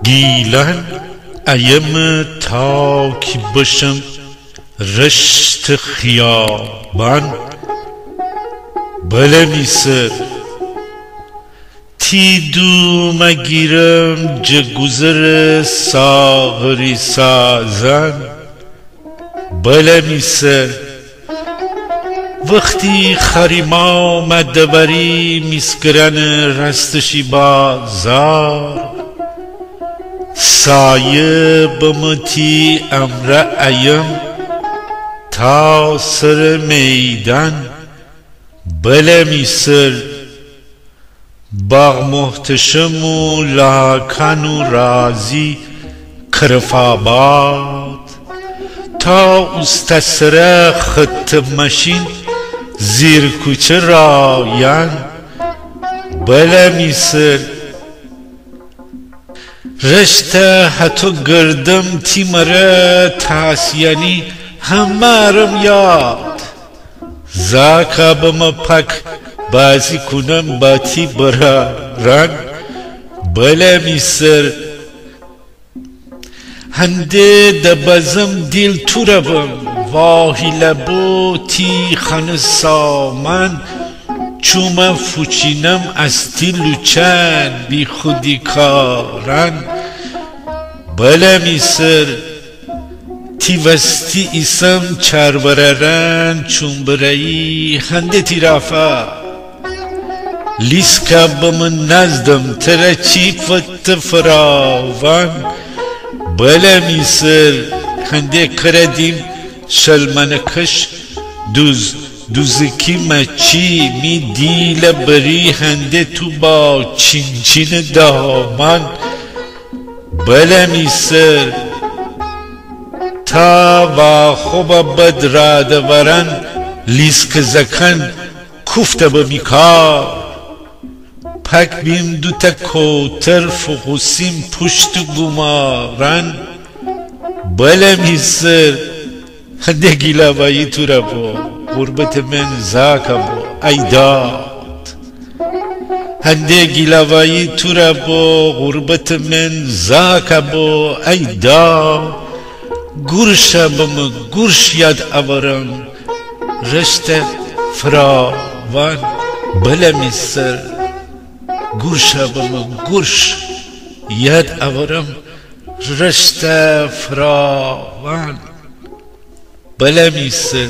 گیلان ایمه تاکی بشم رشته خیابان بله میسر تی دوم گیرم جگوزر ساغری سازن بله میسر وقتی خریما مدبری میسکرن رستشی بازار سایه بمتی امر ایم تا سر میدان بله میسر باغ محتشم و لاکن و رازی کرفاباد تا استسره خط مشین زیر کوچه رایان بله میسر رشته حتی گردم تیمره تاسیانی همارم یاد زاکا بما پک بازی کنم باتی برارن بله میسر هنده دبازم دیل تو روم واهی لبو تی خان سامن چوم فوچینم از تی لوچن بی خودی کارن بله میسر تی وستی ایسم چربررن چون برایی هنده تی رافا لیسکا بمن نزدم تره چی فت فراوان بله میسر هنده کردیم شلمنکش دوزکی مچی می دیل بری هنده تو با چین دامان بله میسر تا و خوب بد راد ورن لیسک زکن کوفته بمیکار پک بیم دوتا کوتر فقوسیم پشت گمارن بله میسر هنده گیلاوایی تو را بو غربت من زاکا بو ای داد هنده گیلاوایی تو را بو غربت من زاکا بو ای داد گرشا بم گرش یاد آورم رشته فراوان بله میسر گرشا بم گرش یاد آورم رشته فراوان بله میسر